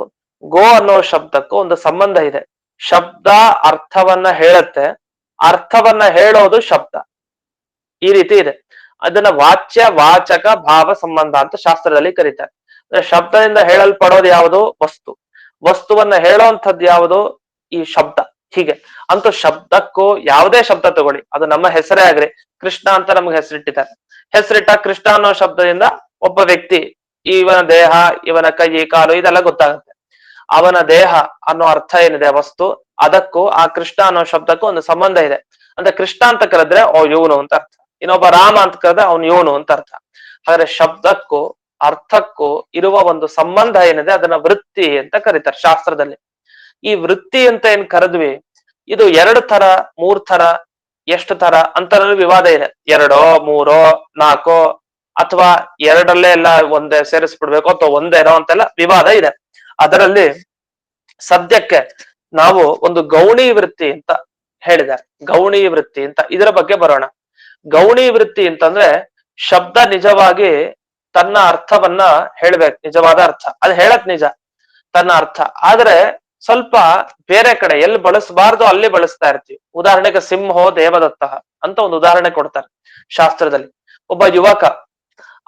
ಗೋ ಅನ್ನೋ ಶಬ್ದಕ್ಕೂ ಒಂದು ಸಂಬಂಧ ಇದೆ. ಶಬ್ದ ಅರ್ಥವನ್ನ ಹೇಳುತ್ತೆ, ಅರ್ಥವನ್ನ ಹೇಳೋದು ಶಬ್ದ, ಈ ರೀತಿ ಇದೆ. ಅದನ್ನ ವಾಚ್ಯ ವಾಚಕ ಭಾವ ಸಂಬಂಧ ಅಂತ ಶಾಸ್ತ್ರದಲ್ಲಿ ಕರೀತಾರೆ. ಶಬ್ದದಿಂದ ಹೇಳಲ್ಪಡೋದು ಯಾವುದು, ವಸ್ತು, ವಸ್ತುವನ್ನ ಹೇಳೋಂಥದ್ದು ಯಾವುದು, ಈ ಶಬ್ದ. ಹೀಗೆ ಅಂತೂ ಶಬ್ದಕ್ಕೂ ಯಾವುದೇ ಶಬ್ದ ತಗೊಳ್ಳಿ, ಅದು ನಮ್ಮ ಹೆಸರೇ ಆಗ್ರಿ. ಕೃಷ್ಣ ಅಂತ ನಮ್ಗೆ ಹೆಸರಿಟ್ಟಿದ್ದಾರೆ, ಹೆಸರಿಟ್ಟ ಕೃಷ್ಣ ಅನ್ನೋ ಶಬ್ದದಿಂದ ಒಬ್ಬ ವ್ಯಕ್ತಿ, ಇವನ ದೇಹ, ಇವನ ಕೈ ಕಾಲು ಇದೆಲ್ಲ ಗೊತ್ತಾಗುತ್ತೆ. ಅವನ ದೇಹ ಅನ್ನೋ ಅರ್ಥ ಏನಿದೆ ವಸ್ತು, ಅದಕ್ಕೂ ಆ ಕೃಷ್ಣ ಅನ್ನೋ ಶಬ್ದಕ್ಕೂ ಒಂದು ಸಂಬಂಧ ಇದೆ. ಅಂದ್ರೆ ಕೃಷ್ಣ ಅಂತ ಕರೆದ್ರೆ ಓ ಇವನು ಅಂತ ಅರ್ಥ, ಇನ್ನೊಬ್ಬ ರಾಮ ಅಂತ ಕರೆದ್ರೆ ಅವನು ಇವನು ಅಂತ ಅರ್ಥ. ಹಾಗಾದ್ರೆ ಶಬ್ದಕ್ಕೂ ಅರ್ಥಕ್ಕೂ ಇರುವ ಒಂದು ಸಂಬಂಧ ಏನಿದೆ ಅದನ್ನ ವೃತ್ತಿ ಅಂತ ಕರೀತಾರೆ ಶಾಸ್ತ್ರದಲ್ಲಿ. ಈ ವೃತ್ತಿ ಅಂತ ಏನ್ ಕರೆದ್ವಿ, ಇದು 2 ತರ 3 ತರ ಎಷ್ಟು ತರ ಅಂತ ವಿವಾದ ಇದೆ. 2 3 4 ಅಥವಾ 2ರಲ್ಲೇ ಎಲ್ಲ ಒಂದೇ ಸೇರಿಸ್ಬಿಡ್ಬೇಕು ಅಥವಾ ಒಂದೇನೋ ಅಂತೆಲ್ಲ ವಿವಾದ ಇದೆ. ಅದರಲ್ಲಿ ಸದ್ಯಕ್ಕೆ ನಾವು ಒಂದು ಗೌಣಿ ವೃತ್ತಿ ಅಂತ ಹೇಳಿದ್ದಾರೆ, ಗೌಣಿ ವೃತ್ತಿ ಅಂತ, ಇದರ ಬಗ್ಗೆ ಬರೋಣ. ಗೌಣಿ ವೃತ್ತಿ ಅಂತಂದ್ರೆ ಶಬ್ದ ನಿಜವಾಗಿ ತನ್ನ ಅರ್ಥವನ್ನ ಹೇಳ್ಬೇಕು, ನಿಜವಾದ ಅರ್ಥ ಅದು ಹೇಳಕ್ ನಿಜ ತನ್ನ ಅರ್ಥ, ಆದ್ರೆ ಸ್ವಲ್ಪ ಬೇರೆ ಕಡೆ ಎಲ್ಲಿ ಬಳಸಬಾರ್ದು ಅಲ್ಲಿ ಬಳಸ್ತಾ ಇರ್ತೀವಿ. ಉದಾಹರಣೆಗೆ ಸಿಂಹೋ ದೇವದತ್ತ ಅಂತ ಒಂದು ಉದಾಹರಣೆ ಕೊಡ್ತಾರೆ ಶಾಸ್ತ್ರದಲ್ಲಿ. ಒಬ್ಬ ಯುವಕ,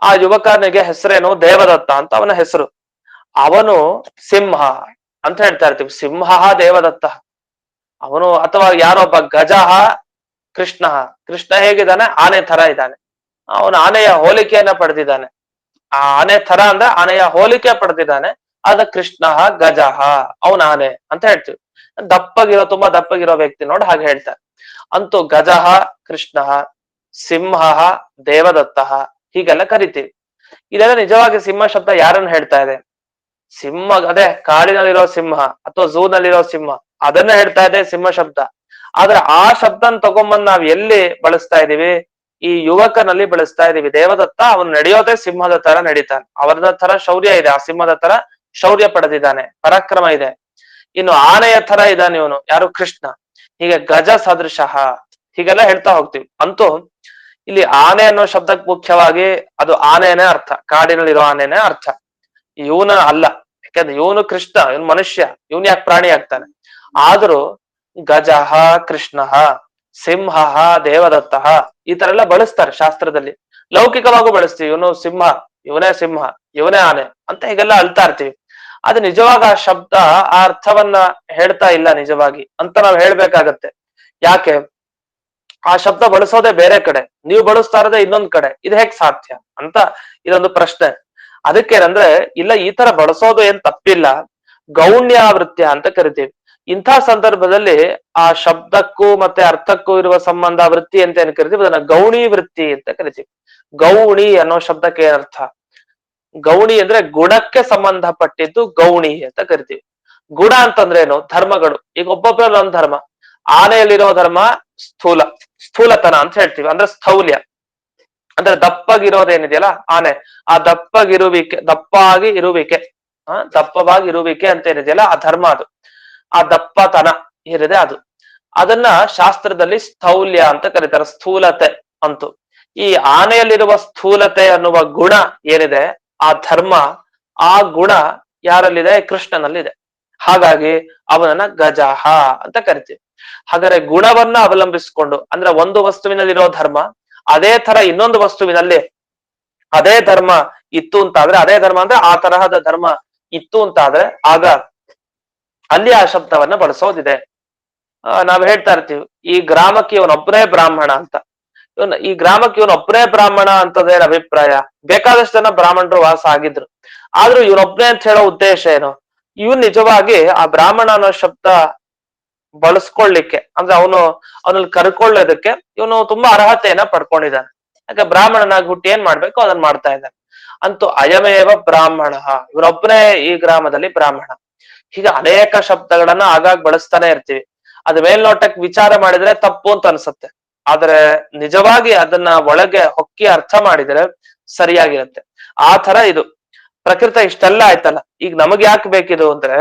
ಆ ಯುವಕನಿಗೆ ಹೆಸರೇನು ದೇವದತ್ತ ಅಂತ ಅವನ ಹೆಸರು, ಅವನು ಸಿಂಹ ಅಂತ ಹೇಳ್ತಾ ಇರ್ತೀವಿ, ಸಿಂಹ ದೇವದತ್ತ ಅವನು. ಅಥವಾ ಯಾರೊಬ್ಬ ಗಜಃ ಕೃಷ್ಣ, ಕೃಷ್ಣ ಹೇಗಿದ್ದಾನೆ, ಆನೆ ತರ ಇದ್ದಾನೆ, ಅವನು ಆನೆಯ ಹೋಲಿಕೆಯನ್ನ ಪಡೆದಿದ್ದಾನೆ. ಆ ಆನೆ ತರ ಅಂದ್ರೆ ಆನೆಯ ಹೋಲಿಕೆ ಪಡೆದಿದ್ದಾನೆ, ಅದ ಕೃಷ್ಣ ಗಜಃ, ಅವನ ಆನೆ ಅಂತ ಹೇಳ್ತೀವಿ. ದಪ್ಪಗಿರೋ, ತುಂಬಾ ದಪ್ಪಗಿರೋ ವ್ಯಕ್ತಿ ನೋಡಿ ಹಾಗೆ ಹೇಳ್ತಾರೆ. ಅಂತೂ ಗಜಃ ಕೃಷ್ಣ, ಸಿಂಹ ದೇವದತ್ತ ಹೀಗೆಲ್ಲ ಕರಿತೀವಿ. ಇದೆಲ್ಲ ನಿಜವಾಗಿ ಸಿಂಹ ಶಬ್ದ ಯಾರನ್ನ ಹೇಳ್ತಾ ಇದೆ, ಸಿಂಹ ಅದೇ ಕಾಡಿನಲ್ಲಿರೋ ಸಿಂಹ ಅಥವಾ ಝೂ ನಲ್ಲಿರೋ ಸಿಂಹ ಅದನ್ನ ಹೇಳ್ತಾ ಇದೆ ಸಿಂಹ ಶಬ್ದ. ಆದ್ರೆ ಆ ಶಬ್ದನ ತಗೊಂಬಂದ್ ನಾವ್ ಎಲ್ಲಿ ಬಳಸ್ತಾ ಇದೀವಿ, ಈ ಯುವಕನಲ್ಲಿ ಬಳಸ್ತಾ ಇದೀವಿ. ದೇವದತ್ತ ಅವನು ನಡೆಯೋದೇ ಸಿಂಹದ ತರ ನಡೀತಾನೆ, ಅವರದ ತರ ಶೌರ್ಯ ಇದೆ, ಆ ಸಿಂಹದ ತರ ಶೌರ್ಯ ಪಡೆದಿದ್ದಾನೆ, ಪರಾಕ್ರಮ ಇದೆ. ಇನ್ನು ಆನೆಯ ತರ ಇದ್ದಾನೆ ಇವನು, ಯಾರು, ಕೃಷ್ಣ. ಹೀಗೆ ಗಜ ಸದೃಶಃ ಹೀಗೆಲ್ಲ ಹೇಳ್ತಾ ಹೋಗ್ತೀವಿ. ಅಂತೂ ಇಲ್ಲಿ ಆನೆ ಅನ್ನೋ ಶಬ್ದಕ್ಕೆ ಮುಖ್ಯವಾಗಿ ಅದು ಆನೆನೇ ಅರ್ಥ, ಕಾಡಿನಲ್ಲಿರೋ ಆನೆನೇ ಅರ್ಥ, ಇವನ ಅಲ್ಲ. ಯಾಕಂದ್ರೆ ಇವನು ಕೃಷ್ಣ, ಇವನು ಮನುಷ್ಯ, ಇವನ್ ಯಾಕೆ ಪ್ರಾಣಿ ಆಗ್ತಾನೆ. ಆದ್ರೂ ಗಜಃ ಕೃಷ್ಣ, ಸಿಂಹ ದೇವದತ್ತ ಈ ತರ ಎಲ್ಲ ಬಳಸ್ತಾರೆ ಶಾಸ್ತ್ರದಲ್ಲಿ. ಲೌಕಿಕವಾಗೂ ಬಳಸ್ತೀವಿ, ಇವನು ಸಿಂಹ, ಇವನೇ ಸಿಂಹ, ಇವನೇ ಆನೆ ಅಂತ ಹೀಗೆಲ್ಲ ಅಳ್ತಾ ಇರ್ತೀವಿ. ಅದು ನಿಜವಾಗ ಆ ಶಬ್ದ ಆ ಅರ್ಥವನ್ನ ಹೇಳ್ತಾ ಇಲ್ಲ ನಿಜವಾಗಿ ಅಂತ ನಾವ್ ಹೇಳ್ಬೇಕಾಗತ್ತೆ. ಯಾಕೆ, ಆ ಶಬ್ದ ಬಳಸೋದೇ ಬೇರೆ ಕಡೆ, ನೀವು ಬಳಸ್ತಾ ಇರೋದೇ ಇನ್ನೊಂದ್ ಕಡೆ, ಇದು ಹೇಗ್ ಸಾಧ್ಯ ಅಂತ ಇದೊಂದು ಪ್ರಶ್ನೆ. ಅದಕ್ಕೇನಂದ್ರೆ ಇಲ್ಲ, ಈ ತರ ಬಳಸೋದು ಏನ್ ತಪ್ಪಿಲ್ಲ, ಗೌಣ್ಯಾವೃತ್ಯ ಅಂತ ಕರಿತೀವಿ. ಇಂಥ ಸಂದರ್ಭದಲ್ಲಿ ಆ ಶಬ್ದಕ್ಕೂ ಮತ್ತೆ ಅರ್ಥಕ್ಕೂ ಇರುವ ಸಂಬಂಧ ವೃತ್ತಿ ಅಂತ ಏನ್ ಕರಿತೀವಿ, ಅದನ್ನ ಗೌಣಿ ವೃತ್ತಿ ಅಂತ ಕರಿತೀವಿ. ಗೌಣಿ ಅನ್ನೋ ಶಬ್ದಕ್ಕೆ ಏನರ್ಥ, ಗೌಣಿ ಅಂದ್ರೆ ಗುಣಕ್ಕೆ ಸಂಬಂಧಪಟ್ಟಿದ್ದು ಗೌಣಿ ಅಂತ ಕರಿತೀವಿ. ಗುಣ ಅಂತಂದ್ರೆ ಏನು, ಧರ್ಮಗಳು. ಈಗ ಒಬ್ಬೊಬ್ಬರಲ್ಲಿ ಒಂದ್ ಧರ್ಮ, ಆನೆಯಲ್ಲಿರೋ ಧರ್ಮ ಸ್ಥೂಲ, ಸ್ಥೂಲತನ ಅಂತ ಹೇಳ್ತೀವಿ, ಅಂದ್ರೆ ಸ್ಥೌಲ್ಯ ಅಂದ್ರೆ ದಪ್ಪಗಿರೋದೇನಿದೆಯಲ್ಲ ಆನೆ, ಆ ದಪ್ಪಗಿರುವಿಕೆ, ದಪ್ಪಾಗಿ ಇರುವಿಕೆ, ದಪ್ಪವಾಗಿ ಇರುವಿಕೆ ಅಂತ ಏನಿದೆಯಲ್ಲ ಆ ಧರ್ಮ ಅದು, ಆ ದಪ್ಪತನ ಏನಿದೆ ಅದು, ಅದನ್ನ ಶಾಸ್ತ್ರದಲ್ಲಿ ಸ್ಥೌಲ್ಯ ಅಂತ ಕರೀತಾರೆ, ಸ್ಥೂಲತೆ ಅಂತೂ. ಈ ಆನೆಯಲ್ಲಿರುವ ಸ್ಥೂಲತೆ ಅನ್ನುವ ಗುಣ ಏನಿದೆ, ಆ ಧರ್ಮ, ಆ ಗುಣ ಯಾರಲ್ಲಿದೆ, ಕೃಷ್ಣನಲ್ಲಿದೆ. ಹಾಗಾಗಿ ಅವನನ್ನ ಗಜಃ ಅಂತ ಕರಿತೀವಿ. ಹಾಗಾದ್ರೆ ಗುಣವನ್ನ ಅವಲಂಬಿಸಿಕೊಂಡು, ಅಂದ್ರೆ ಒಂದು ವಸ್ತುವಿನಲ್ಲಿರೋ ಧರ್ಮ ಅದೇ ತರ ಇನ್ನೊಂದು ವಸ್ತುವಿನಲ್ಲಿ ಅದೇ ಧರ್ಮ ಇತ್ತು ಅಂತಾದ್ರೆ, ಅದೇ ಧರ್ಮ ಅಂದ್ರೆ ಆ ತರಹದ ಧರ್ಮ ಇತ್ತು ಅಂತಾದ್ರೆ ಆಗ ಅಲ್ಲಿ ಆ ಶಬ್ದವನ್ನ ಬಳಸೋದಿದೆ. ನಾವ್ ಹೇಳ್ತಾ ಇರ್ತೀವಿ ಈ ಗ್ರಾಮಕ್ಕೆ ಇವನೊಬ್ಬನೇ ಬ್ರಾಹ್ಮಣ ಅಂತ. ಈ ಗ್ರಾಮಕ್ಕೆ ಇವನೊಬ್ಬನೇ ಬ್ರಾಹ್ಮಣ ಅಂತದೇನ್ ಅಭಿಪ್ರಾಯ? ಬೇಕಾದಷ್ಟು ಜನ ಬ್ರಾಹ್ಮಣರು ವಾಸ ಆಗಿದ್ರು, ಆದ್ರೂ ಇವನೊಬ್ಬನೇ ಅಂತ ಹೇಳೋ ಉದ್ದೇಶ ಏನು? ಇವನ್ ನಿಜವಾಗಿ ಆ ಬ್ರಾಹ್ಮಣ ಅನ್ನೋ ಶಬ್ದ ಬಳಸ್ಕೊಳ್ಳಿಕ್ಕೆ, ಅಂದ್ರೆ ಅವನಲ್ಲಿ ಕರ್ಕೊಳ್ಳೋದಕ್ಕೆ ಇವನು ತುಂಬಾ ಅರ್ಹತೆಯನ್ನ ಪಡ್ಕೊಂಡಿದ್ದಾನೆ. ಯಾಕೆ ಬ್ರಾಹ್ಮಣನಾಗಿ ಹುಟ್ಟಿ ಏನ್ ಮಾಡ್ಬೇಕು ಅದನ್ನ ಮಾಡ್ತಾ ಇದ್ದಾನೆ. ಅಂತೂ ಅಯಮೇವ ಬ್ರಾಹ್ಮಣ, ಇವನೊಬ್ಬನೇ ಈ ಗ್ರಾಮದಲ್ಲಿ ಬ್ರಾಹ್ಮಣ. ಹೀಗೆ ಅನೇಕ ಶಬ್ದಗಳನ್ನ ಆಗಾಗ ಬಳಸ್ತಾನೆ ಇರ್ತೀವಿ. ಅದ್ ಮೇಲ್ನೋಟಕ್ಕೆ ವಿಚಾರ ಮಾಡಿದ್ರೆ ತಪ್ಪು ಅಂತ ಅನ್ಸುತ್ತೆ, ಆದ್ರೆ ನಿಜವಾಗಿ ಅದನ್ನ ಒಳಗೆ ಹೊಕ್ಕಿ ಅರ್ಥ ಮಾಡಿದ್ರೆ ಸರಿಯಾಗಿರುತ್ತೆ. ಆ ತರ ಇದು ಪ್ರಕೃತ ಇಷ್ಟೆಲ್ಲ ಆಯ್ತಲ್ಲ, ಈಗ ನಮಗ್ ಯಾಕೆ ಬೇಕಿದು ಅಂದ್ರೆ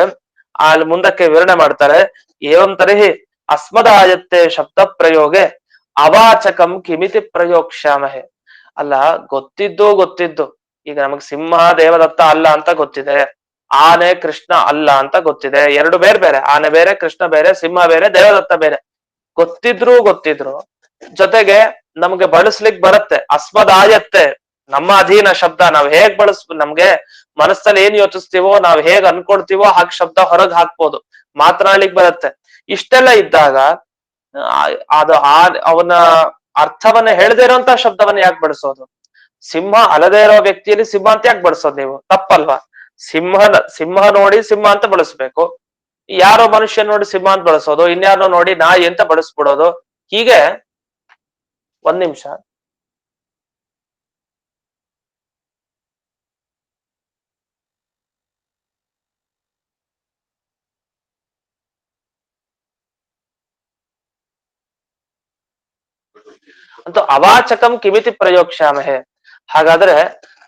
ಅಲ್ಲಿ ಮುಂದಕ್ಕೆ ವಿವರಣೆ ಮಾಡ್ತಾರೆ. ಏವಂ ತರ್ಹಿ ಅಸ್ಮದಾಯತ್ತೆ ಶಬ್ದ ಪ್ರಯೋಗೆ ಅವಾಚಕಂ ಕಿಮಿತಿ ಪ್ರಯೋಕ್ಷ್ಯಾಮಹೆ. ಅಲ್ಲ, ಗೊತ್ತಿದ್ದು ಈಗ ನಮಗ್ ಸಿಂಹ ದೇವದತ್ತ ಅಲ್ಲ ಅಂತ ಗೊತ್ತಿದೆ, ಆನೆ ಕೃಷ್ಣ ಅಲ್ಲ ಅಂತ ಗೊತ್ತಿದೆ. ಎರಡು ಬೇರೆ ಬೇರೆ, ಆನೆ ಬೇರೆ, ಕೃಷ್ಣ ಬೇರೆ, ಸಿಂಹ ಬೇರೆ, ದೇವದತ್ತ ಬೇರೆ. ಗೊತ್ತಿದ್ರು ಜೊತೆಗೆ ನಮ್ಗೆ ಬಳಸ್ಲಿಕ್ ಬರುತ್ತೆ. ಅಸ್ಮದಾಯತ್ತೆ ನಮ್ಮ ಅಧೀನ ಶಬ್ದ, ನಾವ್ ಹೇಗ್ ನಮ್ಗೆ ಮನಸ್ಸಲ್ಲಿ ಏನ್ ಯೋಚಿಸ್ತೀವೋ, ನಾವ್ ಹೇಗ್ ಅನ್ಕೊಳ್ತೀವೋ ಹಾಗೆ ಶಬ್ದ ಹೊರಗ್ ಹಾಕ್ಬೋದು, ಮಾತನಾಡ್ಲಿಕ್ ಬರುತ್ತೆ. ಇಷ್ಟೆಲ್ಲ ಇದ್ದಾಗ ಅದು ಅವನ ಅರ್ಥವನ್ನ ಹೇಳದೇ ಇರೋಂತ ಶಬ್ದವನ್ನ ಯಾಕೆ ಬಳಸೋದು? ಸಿಂಹ ಅಲ್ಲದೇ ಇರೋ ವ್ಯಕ್ತಿಯಲ್ಲಿ ಸಿಂಹ ಅಂತ ಯಾಕೆ ಬಳಸೋದು ನೀವು? ತಪ್ಪಲ್ವಾ? ಸಿಂಹ ನೋಡಿ ಸಿಂಹ ಅಂತ ಬಳಸ್ಬೇಕು, ಯಾರೋ ಮನುಷ್ಯ ನೋಡಿ ಸಿಂಹ ಅಂತ ಬಳಸೋದು, ಇನ್ಯಾರೋ ನೋಡಿ ನಾಯಿ ಅಂತ ಬಳಸ್ಬಿಡೋದು. ಹೀಗೆ ಒಂದ್ ನಿಮಿಷ. ಅಂತ ಅವಾಚಕಂ ಕಿಮಿತಿ ಪ್ರಯೋಕ್ಷ್ಯಾಮಹೆ. ಹಾಗಾದ್ರೆ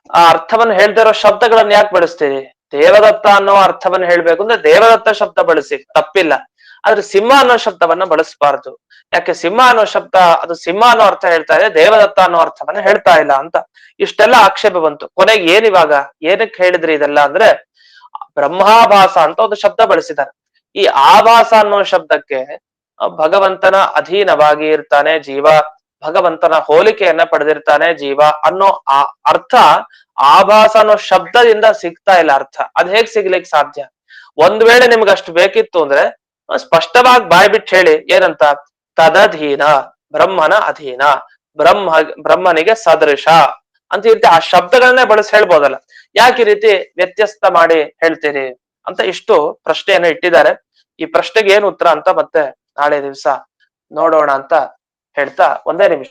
ಆ ಅರ್ಥವನ್ನು ಹೇಳ್ದೇ ಇರೋ ಶಬ್ದಗಳನ್ನ ಯಾಕೆ ಬಳಸ್ತೀವಿ? ದೇವದತ್ತ ಅನ್ನೋ ಅರ್ಥವನ್ನ ಹೇಳ್ಬೇಕು ಅಂದ್ರೆ ದೇವದತ್ತ ಶಬ್ದ ಬಳಸಿ, ತಪ್ಪಿಲ್ಲ. ಆದ್ರೆ ಸಿಂಹ ಅನ್ನೋ ಶಬ್ದವನ್ನ ಬಳಸಬಾರ್ದು. ಯಾಕೆ? ಸಿಂಹ ಅನ್ನೋ ಶಬ್ದ ಅದು ಸಿಂಹ ಅನ್ನೋ ಅರ್ಥ ಹೇಳ್ತಾ ಇದೆ, ದೇವದತ್ತ ಅನ್ನೋ ಅರ್ಥವನ್ನ ಹೇಳ್ತಾ ಇಲ್ಲ ಅಂತ. ಇಷ್ಟೆಲ್ಲ ಆಕ್ಷೇಪ ಬಂತು. ಕೊನೆಗೆ ಏನಿವಾಗ ಏನಕ್ಕೆ ಹೇಳಿದ್ರಿ ಇದೆಲ್ಲ ಅಂದ್ರೆ, ಬ್ರಹ್ಮಾಭಾಸ ಅಂತ ಒಂದು ಶಬ್ದ ಬಳಸಿದ್ದಾರೆ. ಈ ಆಭಾಸ ಅನ್ನೋ ಶಬ್ದಕ್ಕೆ ಭಗವಂತನ ಅಧೀನವಾಗಿ ಇರ್ತಾನೆ ಜೀವ, ಭಗವಂತನ ಹೋಲಿಕೆಯನ್ನ ಪಡೆದಿರ್ತಾನೆ ಜೀವ ಅನ್ನೋ ಆ ಅರ್ಥ ಆಭಾಸ ಅನ್ನೋ ಶಬ್ದದಿಂದ ಸಿಗ್ತಾ ಇಲ್ಲ ಅರ್ಥ. ಅದ್ ಹೇಗ್ ಸಿಗ್ಲಿಕ್ಕೆ ಸಾಧ್ಯ? ಒಂದ್ ವೇಳೆ ನಿಮ್ಗೆ ಅಷ್ಟು ಬೇಕಿತ್ತು ಅಂದ್ರೆ ಸ್ಪಷ್ಟವಾಗಿ ಬಾಯ್ ಬಿಟ್ಟು ಹೇಳಿ, ಏನಂತ? ತದಧೀನ, ಬ್ರಹ್ಮನ ಅಧೀನ, ಬ್ರಹ್ಮನಿಗೆ ಸದೃಶ ಅಂತ ಈ ರೀತಿ ಆ ಶಬ್ದಗಳನ್ನೇ ಬಳಸಿ ಹೇಳ್ಬೋದಲ್ಲ, ಯಾಕೆ ಈ ರೀತಿ ವ್ಯತ್ಯಸ್ತ ಮಾಡಿ ಹೇಳ್ತೀರಿ ಅಂತ ಇಷ್ಟು ಪ್ರಶ್ನೆಯನ್ನ ಇಟ್ಟಿದ್ದಾರೆ. ಈ ಪ್ರಶ್ನೆಗೆ ಏನು ಉತ್ತರ ಅಂತ ಮತ್ತೆ ನಾಳೆ ದಿವಸ ನೋಡೋಣ ಅಂತ ಹೇಳ್ತಾ, ಒಂದೇ ನಿಮಿಷ.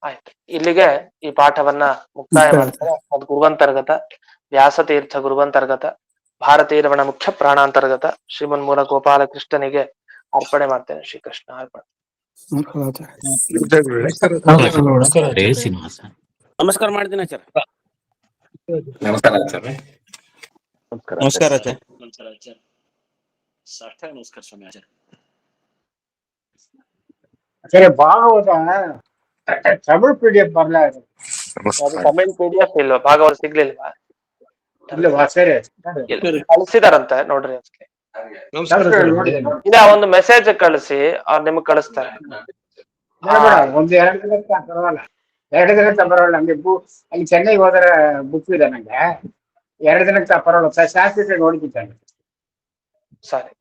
ಆಯ್ತು, ಇಲ್ಲಿಗೆ ಈ ಪಾಠವನ್ನ ಮುಕ್ತಾಯ ಮಾಡ್ತಾರೆ. ಅದು ಗುರುವಂತರ್ಗತ ವ್ಯಾಸತೀರ್ಥ ಗುರುವಂತರ್ಗತ ಭಾರತೀರಮಣ ಮುಖ್ಯ ಪ್ರಾಣಾಂತರ್ಗತ ಶ್ರೀಮನ್ಮೂಲ ಗೋಪಾಲ ಕೃಷ್ಣನಿಗೆ ಅರ್ಪಣೆ ಮಾಡ್ತೇನೆ. ಶ್ರೀಕೃಷ್ಣ ಅರ್ಪಣೆ. ನಮಸ್ಕಾರ ಮಾಡ್ತೀನಿ ಆಚಾರ್ಯ. ನಮಸ್ಕಾರ ಆಚಾರ್ಯ. ನಮಸ್ಕಾರ ಆಚಾರ್ಯ. ಸಾಷ್ಟಾಂಗ ನಮಸ್ಕಾರ ಸ್ವಾಮಿ ಆಚಾರ್ಯ. ಆಚಾರ್ಯ ಭಾಗವತ ತಮಿಳ್ PDF ಬರಲ್ಲ. ಅದು ತಮಿಳ್ PDF ಇಲ್ವಾ? ಭಾಗವತ ಸಿಗ್ಲಿಲ್ವಾ? ಇಲ್ಲವಾ ಸರಿ ಕಳಿಸಿದಾರಂತೆ ನೋಡ್ರಿ. ಇಲ್ಲ, ಒಂದು ಮೆಸೇಜ್ ಕಳಿಸಿ, ಅವ್ರು ನಿಮ್ಗೆ ಕಳಿಸ್ತಾರೆ. ಒಂದು 2 ದಿನ ಪರವಾಗಿಲ್ಲ, 2 ದಿನಕ್ಕೆ ಪರವಾಗಿಲ್ಲ. ನಮ್ಗೆ ಅಲ್ಲಿ ಚೆನ್ನೈಗೆ ಹೋದ್ರೆ ಬುಕ್ ಇದೆ ನಂಗೆ. 2 ದಿನಕ್ಕೆ ಪರವಾಗಿಲ್ಲ. ಶಾಸ್ತ್ರಿ ನೋಡಿದ್ದೀನಿ ಸರಿ.